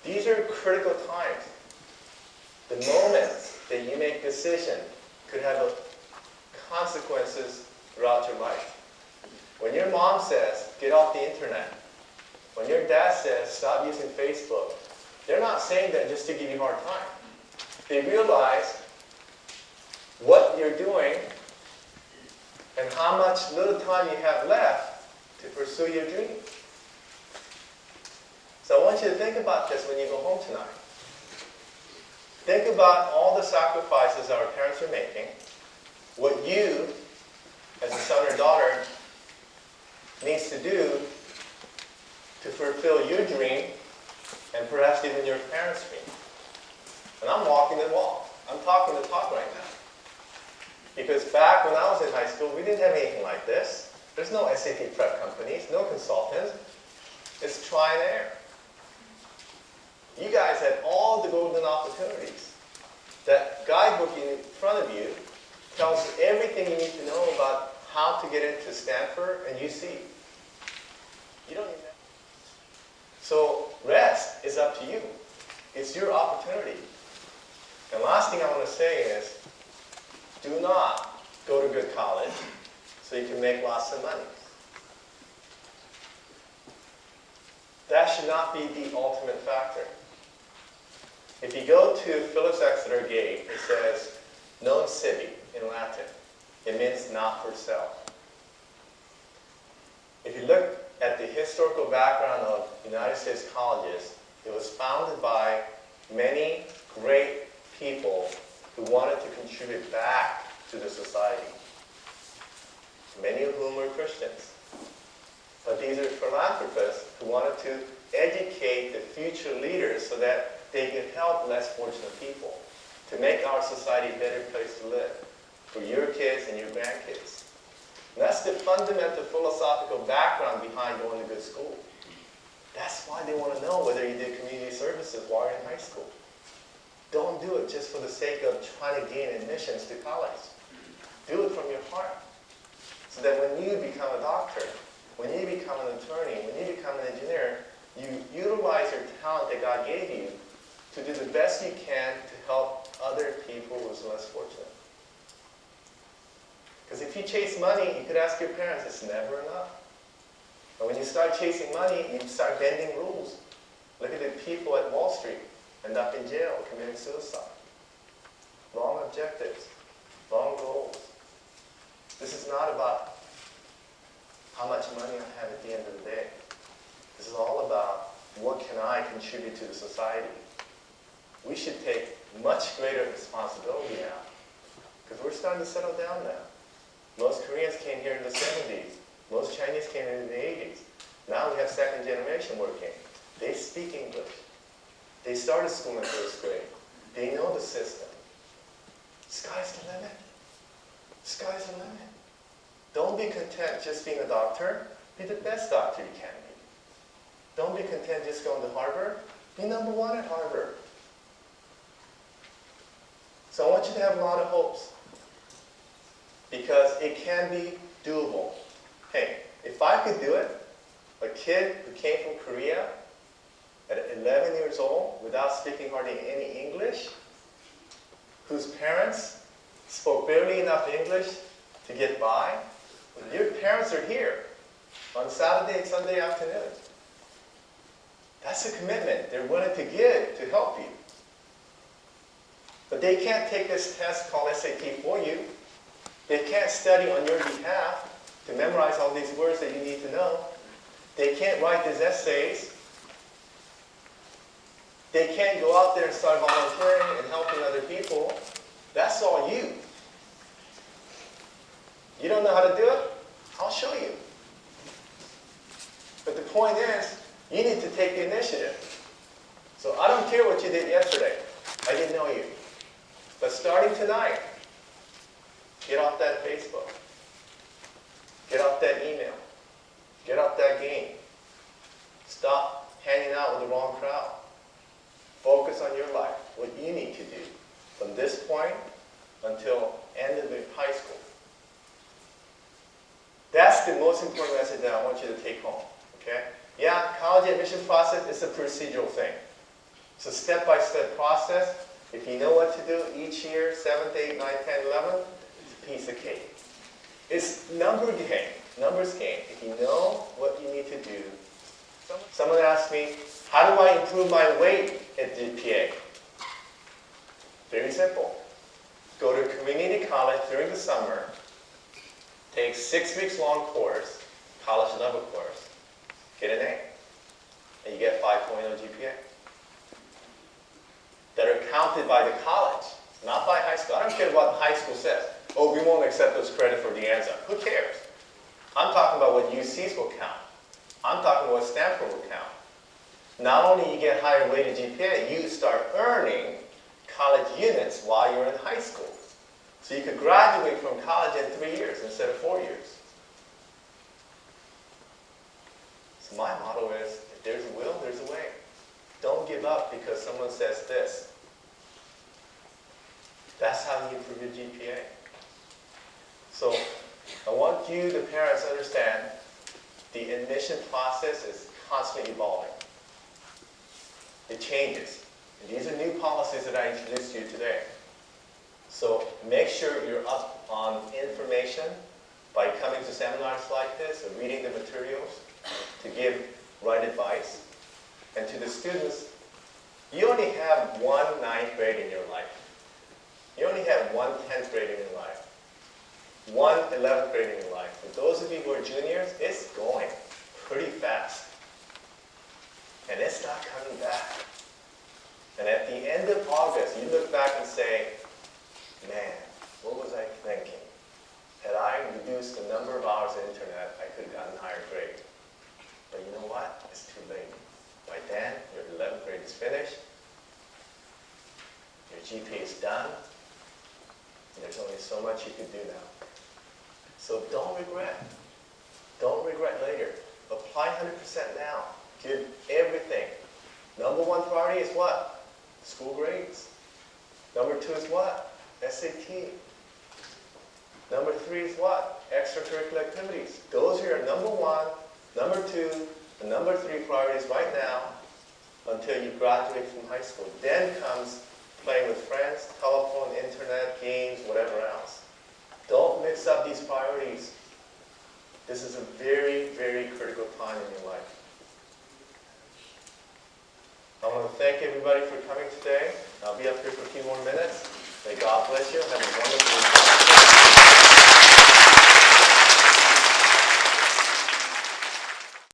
These are critical times. The moments that you make a decision could have consequences throughout your life. When your mom says, get off the internet, when your dad says, stop using Facebook, they're not saying that just to give you a hard time. They realize what you're doing and how much little time you have left to pursue your dream. So I want you to think about this when you go home tonight. Think about all the sacrifices our parents are making, what you, as a son or daughter, needs to do to fulfill your dream and perhaps even your parents' dream. And I'm walking the walk. I'm talking the talk right now. Because back when I was in high school, we didn't have anything like this. There's no SAT prep companies, no consultants. It's try and error. You guys had all the golden opportunities. That guidebook in front of you tells you everything you need to know about how to get into Stanford and UC. You don't need that. So rest is up to you. It's your opportunity. And last thing I want to say is, do not go to good college so you can make lots of money. That should not be the ultimate factor. If you go to Phillips Exeter Gate, it says, non sibi in Latin. It means not for sale. If you look at the historical background of United States colleges, it was founded by many great people who wanted to contribute back to the society, many of whom were Christians. But these are philanthropists who wanted to educate the future leaders so that they could help less fortunate people, to make our society a better place to live for your kids and your grandkids. And that's the fundamental philosophical background behind going to good school. That's why they want to know whether you did community services while you're in high school. Don't do it just for the sake of trying to gain admissions to college. Do it from your heart. So that when you become a doctor, when you become an attorney, when you become an engineer, you utilize your talent that God gave you to do the best you can to help other people who are less fortunate. Because if you chase money, you could ask your parents, it's never enough. But when you start chasing money, you start bending rules. Look at the people at Wall Street end up in jail committing suicide. Wrong objectives, wrong goals. This is not about how much money I have at the end of the day. This is all about what can I contribute to the society. We should take much greater responsibility now because we're starting to settle down now. Most Koreans came here in the 70s. Most Chinese came in the 80s. Now we have second generation working. They speak English. They started school in first grade. They know the system. Sky's the limit. Sky's the limit. Don't be content just being a doctor. Be the best doctor you can be. Don't be content just going to Harvard. Be number one at Harvard. So I want you to have a lot of hopes because it can be doable. Hey, if I could do it, a kid who came from Korea at 11 years old without speaking hardly any English, whose parents spoke barely enough English to get by, your parents are here on Saturday and Sunday afternoon. That's a commitment they're willing to give to help you. But they can't take this test called SAT for you. They can't study on your behalf to memorize all these words that you need to know. They can't write these essays. They can't go out there and start volunteering and helping other people. That's all you. You don't know how to do it? I'll show you. But the point is, you need to take the initiative. So I don't care what you did yesterday. I didn't know you. But starting tonight, get off that Facebook. Get off that email. Get off that game. Stop hanging out with the wrong crowd. Focus on your life, what you need to do from this point until end of the high school. That's the most important message that I want you to take home. Okay? Yeah, college admission process is a procedural thing. It's a step-by-step process. If you know what to do each year, 7th, 8th, 9th, 10th, 11th, it's a piece of cake. It's numbers game. If you know what you need to do. Someone asked me, how do I improve my weight at GPA? Very simple. Go to community college during the summer, take 6 weeks long course, college level course, get an A, and you get 5.0 GPA. That are counted by the college, not by high school. I don't care what high school says. Oh, we won't accept those credit for the ANZA. Who cares? I'm talking about what UCs will count. I'm talking about what Stanford will count. Not only you get higher weighted GPA, you start earning college units while you're in high school. So you could graduate from college in 3 years instead of 4 years. So my motto is, if there's a will, there's a way. Don't give up because someone says this. That's how you improve your GPA. So I want you, the parents, to understand the admission process is constantly evolving. It changes. And these are new policies that I introduced to you today. So make sure you're up on information by coming to seminars like this or reading the materials to give right advice. And to the students, you only have one 9th grade in your life. You only have one 10th grade in your life. One 11th grade in your life. For those of you who are juniors, it's going pretty fast. And it's not coming back. And at the end of August, you look back and say, man, what was I thinking? Had I reduced the number of hours of internet, I could have gotten a higher grade. But you know what? It's too late. By then, your 11th grade is finished. Your GPA is done. And there's only so much you can do now. So don't regret. Don't regret later. Apply 100% now. Give everything. Number one priority is what? School grades. Number two is what? SAT. Number three is what? Extracurricular activities. Those are your number one, number two, and number three priorities right now until you graduate from high school. Then comes playing with friends, telephone, internet, games, whatever else. Don't mix up these priorities. This is a very, very critical time in your life. I want to thank everybody for coming today. I'll be up here for a few more minutes. May God bless you. Have a wonderful week.